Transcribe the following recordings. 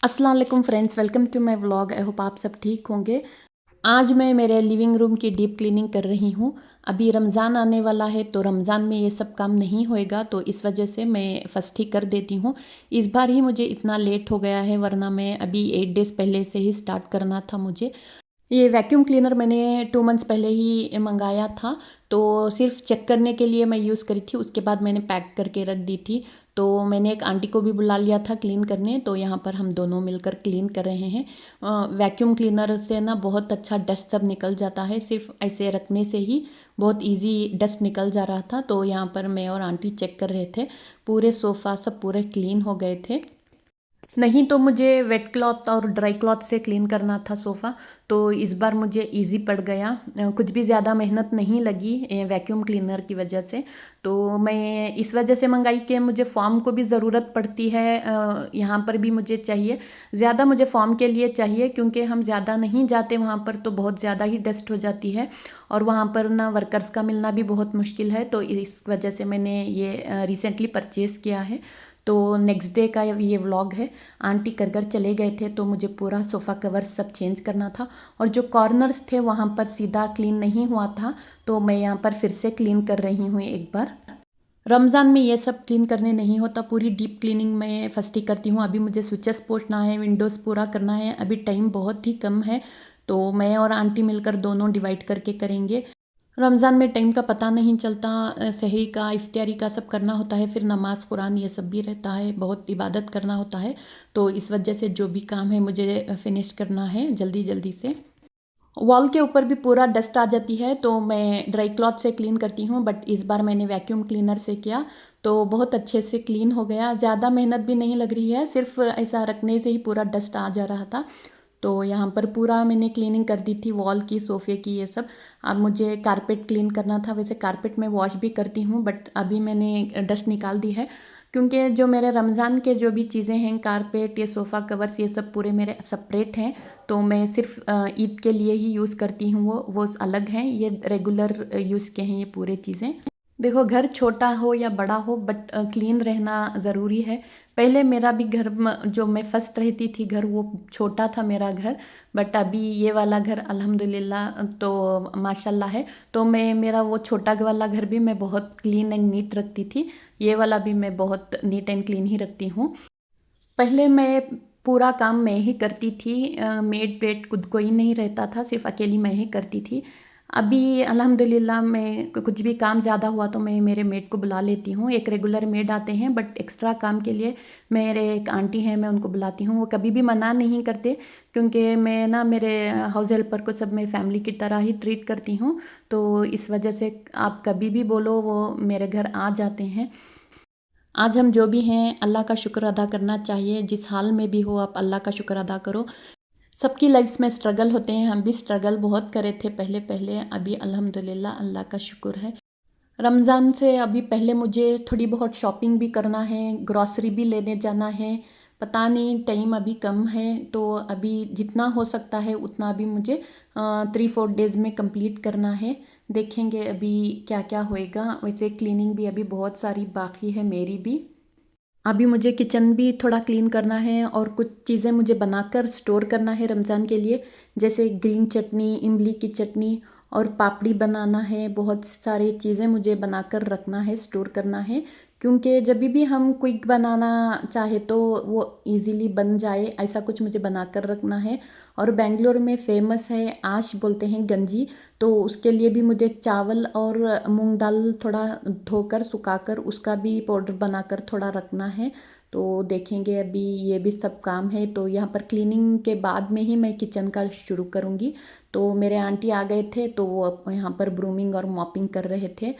अस्सलाम वालेकुम friends, welcome to my vlog. I hope आप सब ठीक होंगे। आज मैं मेरे लिविंग रूम की डीप क्लीनिंग कर रही हूँ। अभी रमज़ान आने वाला है तो रमज़ान में ये सब काम नहीं होएगा, तो इस वजह से मैं फर्स्ट ही कर देती हूँ। इस बार ही मुझे इतना लेट हो गया है, वरना मैं अभी 8 डेज़ पहले से ही स्टार्ट करना था मुझे। ये वैक्यूम क्लीनर मैंने 2 मंथ्स पहले ही मंगाया था, तो सिर्फ चेक करने के लिए मैं यूज़ करी थी। उसके बाद मैंने पैक करके रख दी थी। तो मैंने एक आंटी को भी बुला लिया था क्लीन करने, तो यहाँ पर हम दोनों मिलकर क्लीन कर रहे हैं। वैक्यूम क्लीनर से ना बहुत अच्छा डस्ट सब निकल जाता है, सिर्फ ऐसे रखने से ही बहुत इजी डस्ट निकल जा रहा था। तो यहाँ पर मैं और आंटी चेक कर रहे थे, पूरे सोफ़ा सब पूरे क्लीन हो गए थे। नहीं तो मुझे वेट क्लॉथ और ड्राई क्लॉथ से क्लीन करना था सोफ़ा, तो इस बार मुझे इजी पड़ गया। कुछ भी ज़्यादा मेहनत नहीं लगी वैक्यूम क्लीनर की वजह से। तो मैं इस वजह से मंगाई कि मुझे फॉर्म को भी ज़रूरत पड़ती है, यहाँ पर भी मुझे चाहिए। ज़्यादा मुझे फॉर्म के लिए चाहिए, क्योंकि हम ज़्यादा नहीं जाते वहाँ पर, तो बहुत ज़्यादा ही डस्ट हो जाती है और वहाँ पर ना वर्कर्स का मिलना भी बहुत मुश्किल है। तो इस वजह से मैंने ये रिसेंटली परचेज़ किया है। तो नेक्स्ट डे का ये व्लॉग है। आंटी कर कर चले गए थे, तो मुझे पूरा सोफ़ा कवर सब चेंज करना था, और जो कॉर्नर्स थे वहाँ पर सीधा क्लीन नहीं हुआ था, तो मैं यहाँ पर फिर से क्लीन कर रही हूँ एक बार। रमज़ान में ये सब क्लीन करने नहीं होता, पूरी डीप क्लीनिंग मैं फर्स्ट ही करती हूँ। अभी मुझे स्विचेस पोंछना है, विंडोज़ पूरा करना है, अभी टाइम बहुत ही कम है, तो मैं और आंटी मिलकर दोनों डिवाइड करके करेंगे। रमज़ान में टाइम का पता नहीं चलता, सहरी का, इफ्तारी का सब करना होता है, फिर नमाज़ कुरान ये सब भी रहता है, बहुत इबादत करना होता है। तो इस वजह से जो भी काम है मुझे फिनिश करना है जल्दी जल्दी से। वॉल के ऊपर भी पूरा डस्ट आ जाती है, तो मैं ड्राई क्लॉथ से क्लीन करती हूँ, बट इस बार मैंने वैक्यूम क्लीनर से किया, तो बहुत अच्छे से क्लीन हो गया। ज़्यादा मेहनत भी नहीं लग रही है, सिर्फ ऐसा रखने से ही पूरा डस्ट आ जा रहा था। तो यहाँ पर पूरा मैंने क्लीनिंग कर दी थी, वॉल की, सोफ़े की, ये सब। अब मुझे कारपेट क्लीन करना था। वैसे कारपेट में वॉश भी करती हूँ, बट अभी मैंने डस्ट निकाल दी है, क्योंकि जो मेरे रमज़ान के जो भी चीज़ें हैं, कारपेट, ये सोफ़ा कवर्स, ये सब पूरे मेरे सेपरेट हैं। तो मैं सिर्फ ईद के लिए ही यूज़ करती हूँ, वो अलग हैं। ये रेगुलर यूज़ के हैं ये पूरे चीज़ें। देखो, घर छोटा हो या बड़ा हो, बट क्लीन रहना ज़रूरी है। पहले मेरा भी घर जो मैं फर्स्ट रहती थी घर, वो छोटा था मेरा घर, बट अभी ये वाला घर अल्हम्दुलिल्लाह तो माशाल्लाह है। तो मैं मेरा वो छोटा वाला घर भी मैं बहुत क्लीन एंड नीट रखती थी, ये वाला भी मैं बहुत नीट एंड क्लीन ही रखती हूँ। पहले मैं पूरा काम मैं ही करती थी, मेड वेड खुद कोई नहीं रहता था, सिर्फ अकेली मैं ही करती थी। अभी अल्हम्दुलिल्लाह मैं कुछ भी काम ज़्यादा हुआ तो मैं मेरे मेड को बुला लेती हूँ। एक रेगुलर मेड आते हैं, बट एक्स्ट्रा काम के लिए मेरे एक आंटी हैं, मैं उनको बुलाती हूँ। वो कभी भी मना नहीं करते, क्योंकि मैं ना मेरे हाउस हेल्पर को सब मैं फैमिली की तरह ही ट्रीट करती हूँ। तो इस वजह से आप कभी भी बोलो, वो मेरे घर आ जाते हैं। आज हम जो भी हैं, अल्लाह का शुक्र अदा करना चाहिए। जिस हाल में भी हो, आप अल्लाह का शुक्र अदा करो। सबकी लाइफ्स में स्ट्रगल होते हैं, हम भी स्ट्रगल बहुत करे थे पहले पहले, अभी अल्हम्दुलिल्लाह अल्लाह का शुक्र है। रमज़ान से अभी पहले मुझे थोड़ी बहुत शॉपिंग भी करना है, ग्रॉसरी भी लेने जाना है। पता नहीं, टाइम अभी कम है, तो अभी जितना हो सकता है उतना अभी मुझे 3-4 डेज़ में कंप्लीट करना है। देखेंगे अभी क्या क्या होएगा। वैसे क्लीनिंग भी अभी बहुत सारी बाकी है मेरी भी। अभी मुझे किचन भी थोड़ा क्लीन करना है, और कुछ चीज़ें मुझे बनाकर स्टोर करना है रमज़ान के लिए, जैसे ग्रीन चटनी, इमली की चटनी, और पापड़ी बनाना है। बहुत सारी चीज़ें मुझे बनाकर रखना है, स्टोर करना है, क्योंकि जब भी हम क्विक बनाना चाहे तो वो इजीली बन जाए, ऐसा कुछ मुझे बनाकर रखना है। और बेंगलोर में फ़ेमस है, आश बोलते हैं, गंजी। तो उसके लिए भी मुझे चावल और मूंग दाल थोड़ा धोकर सुखाकर उसका भी पाउडर बनाकर थोड़ा रखना है। तो देखेंगे, अभी ये भी सब काम है। तो यहाँ पर क्लीनिंग के बाद में ही मैं किचन का शुरू करूँगी। तो मेरे आंटी आ गए थे, तो वो यहाँ पर ब्रूमिंग और मॉपिंग कर रहे थे।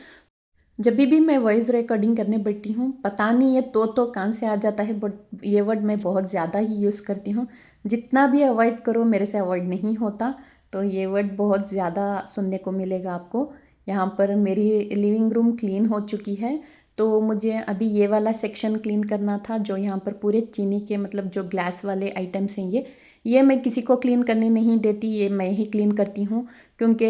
जब भी मैं वॉइस रिकॉर्डिंग करने बैठती हूँ, पता नहीं ये तो कहाँ से आ जाता है, बट ये वर्ड मैं बहुत ज़्यादा ही यूज़ करती हूँ। जितना भी अवॉइड करो, मेरे से अवॉइड नहीं होता। तो ये वर्ड बहुत ज़्यादा सुनने को मिलेगा आपको। यहाँ पर मेरी लिविंग रूम क्लीन हो चुकी है, तो मुझे अभी ये वाला सेक्शन क्लीन करना था, जो यहाँ पर पूरे चीनी के, मतलब जो ग्लास वाले आइटम्स हैं, ये मैं किसी को क्लीन करने नहीं देती, ये मैं ही क्लीन करती हूँ। क्योंकि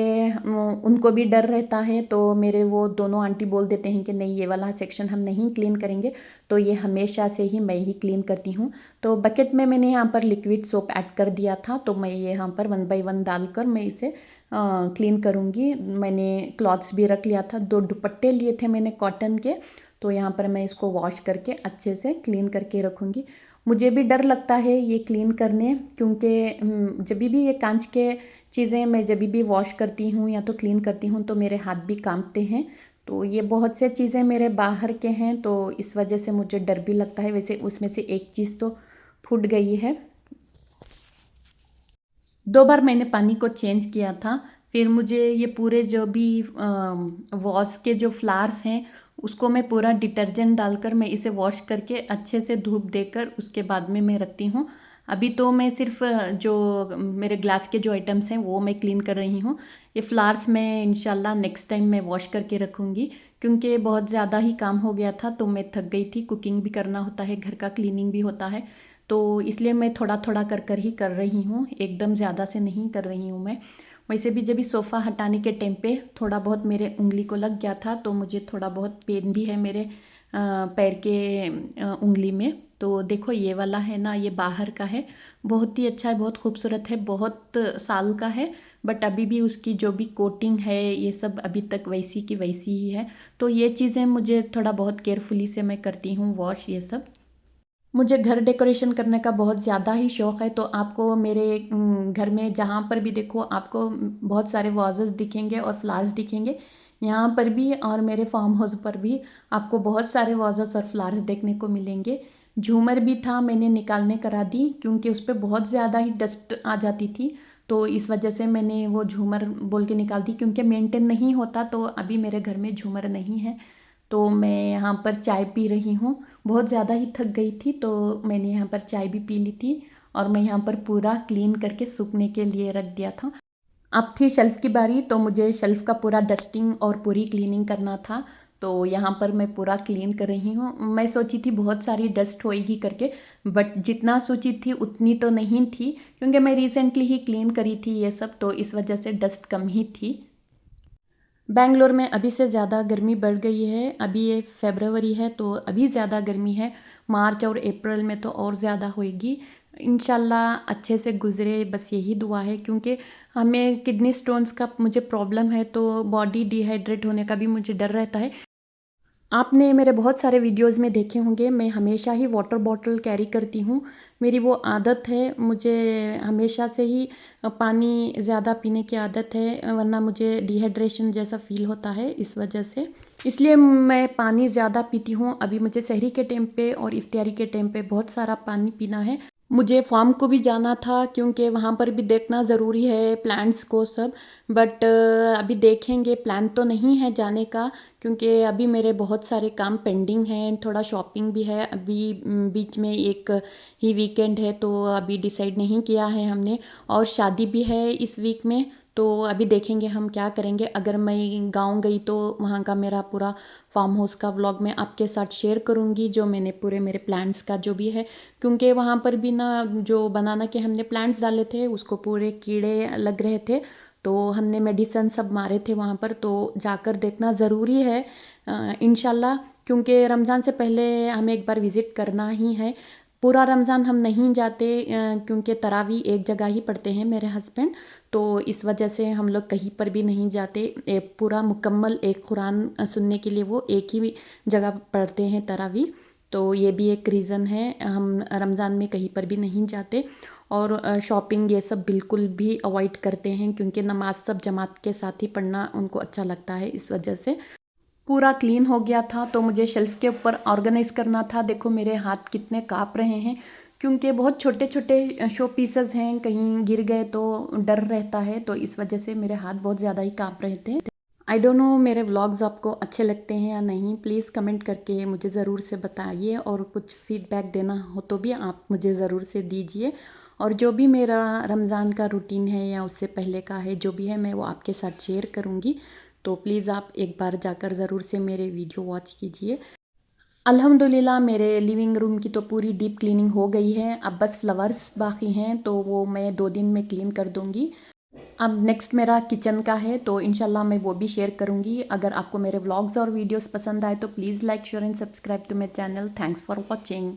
उनको भी डर रहता है। तो मेरे वो दोनों आंटी बोल देते हैं कि नहीं, ये वाला सेक्शन हम नहीं क्लीन करेंगे, तो ये हमेशा से ही मैं ही क्लीन करती हूँ। तो बकेट में मैंने यहाँ पर लिक्विड सोप ऐड कर दिया था, तो मैं ये यहाँ पर 1 बाय 1 डालकर मैं इसे क्लीन करूँगी। मैंने क्लॉथ्स भी रख लिया था, 2 दुपट्टे लिए थे मैंने कॉटन के, तो यहाँ पर मैं इसको वॉश करके अच्छे से क्लीन करके रखूँगी। मुझे भी डर लगता है ये क्लीन करने, क्योंकि जब भी ये कांच के चीज़ें मैं जब भी वॉश करती हूँ या तो क्लीन करती हूँ तो मेरे हाथ भी कांपते हैं। तो ये बहुत से चीज़ें मेरे बाहर के हैं, तो इस वजह से मुझे डर भी लगता है। वैसे उसमें से एक चीज़ तो फूट गई है। 2 बार मैंने पानी को चेंज किया था। फिर मुझे ये पूरे जो भी वॉश के जो फ्लावर्स हैं उसको मैं पूरा डिटर्जेंट डालकर मैं इसे वॉश करके अच्छे से धूप देकर उसके बाद में मैं रखती हूँ। अभी तो मैं सिर्फ जो मेरे ग्लास के जो आइटम्स हैं वो मैं क्लीन कर रही हूँ। ये फ्लावर्स मैं इंशाल्लाह नेक्स्ट टाइम मैं वॉश करके रखूँगी, क्योंकि बहुत ज़्यादा ही काम हो गया था तो मैं थक गई थी। कुकिंग भी करना होता है, घर का क्लीनिंग भी होता है, तो इसलिए मैं थोड़ा थोड़ा कर कर ही कर रही हूँ, एकदम ज़्यादा से नहीं कर रही हूँ मैं। वैसे भी जब भी सोफ़ा हटाने के टाइम पे थोड़ा बहुत मेरे उंगली को लग गया था, तो मुझे थोड़ा बहुत पेन भी है मेरे पैर के उंगली में। तो देखो ये वाला है ना, ये बाहर का है, बहुत ही अच्छा है, बहुत खूबसूरत है, बहुत साल का है, बट अभी भी उसकी जो भी कोटिंग है ये सब अभी तक वैसी की वैसी ही है। तो ये चीज़ें मुझे थोड़ा बहुत केयरफुली से मैं करती हूँ वॉश ये सब। मुझे घर डेकोरेशन करने का बहुत ज़्यादा ही शौक़ है, तो आपको मेरे घर में जहाँ पर भी देखो आपको बहुत सारे वाजेस दिखेंगे और फ्लावर्स दिखेंगे, यहाँ पर भी और मेरे फार्म हाउस पर भी आपको बहुत सारे वाजेस और फ्लावर्स देखने को मिलेंगे। झूमर भी था, मैंने निकालने करा दी क्योंकि उस पर बहुत ज़्यादा ही डस्ट आ जाती थी, तो इस वजह से मैंने वो झूमर बोल के निकाल दी, क्योंकि मेंटेन नहीं होता। तो अभी मेरे घर में झूमर नहीं है, तो मैं यहाँ पर चाय पी रही हूँ। बहुत ज़्यादा ही थक गई थी, तो मैंने यहाँ पर चाय भी पी ली थी और मैं यहाँ पर पूरा क्लीन करके सूखने के लिए रख दिया था। अब थी शेल्फ़ की बारी, तो मुझे शेल्फ़ का पूरा डस्टिंग और पूरी क्लीनिंग करना था, तो यहाँ पर मैं पूरा क्लीन कर रही हूँ। मैं सोची थी बहुत सारी डस्ट होएगी करके, बट जितना सोची थी उतनी तो नहीं थी, क्योंकि मैं रिसेंटली ही क्लीन करी थी ये सब, तो इस वजह से डस्ट कम ही थी। बैंगलोर में अभी से ज़्यादा गर्मी बढ़ गई है। अभी ये फ़रवरी है तो अभी ज़्यादा गर्मी है। मार्च और अप्रैल में तो और ज़्यादा होएगी। इंशाल्लाह अच्छे से गुज़रे, बस यही दुआ है, क्योंकि हमें किडनी स्टोन्स का मुझे प्रॉब्लम है, तो बॉडी डिहाइड्रेट होने का भी मुझे डर रहता है। आपने मेरे बहुत सारे वीडियोज़ में देखे होंगे, मैं हमेशा ही वाटर बॉटल कैरी करती हूँ। मेरी वो आदत है, मुझे हमेशा से ही पानी ज़्यादा पीने की आदत है, वरना मुझे डिहाइड्रेशन जैसा फ़ील होता है इस वजह से। इसलिए मैं पानी ज़्यादा पीती हूँ। अभी मुझे सहरी के टाइम पे और इफ्तियारी के टाइम पे बहुत सारा पानी पीना है। मुझे फार्म को भी जाना था, क्योंकि वहाँ पर भी देखना ज़रूरी है प्लांट्स को सब, बट अभी देखेंगे, प्लान तो नहीं है जाने का, क्योंकि अभी मेरे बहुत सारे काम पेंडिंग हैं, थोड़ा शॉपिंग भी है। अभी बीच में एक ही वीकेंड है, तो अभी डिसाइड नहीं किया है हमने, और शादी भी है इस वीक में, तो अभी देखेंगे हम क्या करेंगे। अगर मैं गांव गई तो वहाँ का मेरा पूरा फार्म हाउस का व्लॉग मैं आपके साथ शेयर करूँगी, जो मैंने पूरे मेरे प्लांट्स का जो भी है, क्योंकि वहाँ पर भी ना जो बनाना के हमने प्लांट्स डाले थे उसको पूरे कीड़े लग रहे थे, तो हमने मेडिसन सब मारे थे वहाँ पर, तो जाकर देखना ज़रूरी है इंशाल्लाह, क्योंकि रमज़ान से पहले हमें एक बार विज़िट करना ही है। पूरा रमज़ान हम नहीं जाते, क्योंकि तरावी एक जगह ही पढ़ते हैं मेरे हस्बैंड, तो इस वजह से हम लोग कहीं पर भी नहीं जाते। पूरा मुकम्मल एक कुरान सुनने के लिए वो एक ही जगह पढ़ते हैं तरावी, तो ये भी एक रीज़न है हम रमज़ान में कहीं पर भी नहीं जाते। और शॉपिंग ये सब बिल्कुल भी अवॉइड करते हैं, क्योंकि नमाज सब जमात के साथ ही पढ़ना उनको अच्छा लगता है, इस वजह से। पूरा क्लीन हो गया था, तो मुझे शेल्फ़ के ऊपर ऑर्गेनाइज़ करना था। देखो मेरे हाथ कितने काँप रहे हैं, क्योंकि बहुत छोटे छोटे शो पीसेस हैं, कहीं गिर गए तो डर रहता है, तो इस वजह से मेरे हाथ बहुत ज़्यादा ही काँप रहे थे। आई डोंट नो मेरे व्लॉग्स आपको अच्छे लगते हैं या नहीं, प्लीज़ कमेंट करके मुझे ज़रूर से बताइए, और कुछ फीडबैक देना हो तो भी आप मुझे ज़रूर से दीजिए। और जो भी मेरा रमज़ान का रूटीन है या उससे पहले का है, जो भी है मैं वो आपके साथ शेयर करूँगी, तो प्लीज़ आप एक बार जाकर ज़रूर से मेरे वीडियो वॉच कीजिए। अल्हम्दुलिल्लाह मेरे लिविंग रूम की तो पूरी डीप क्लीनिंग हो गई है, अब बस फ्लावर्स बाकी हैं, तो वो मैं 2 दिन में क्लीन कर दूँगी। अब नेक्स्ट मेरा किचन का है, तो इंशाल्लाह मैं वो भी शेयर करूँगी। अगर आपको मेरे व्लॉग्स और वीडियोस पसंद आए तो please like share and subscribe to my channel. Thanks for watching.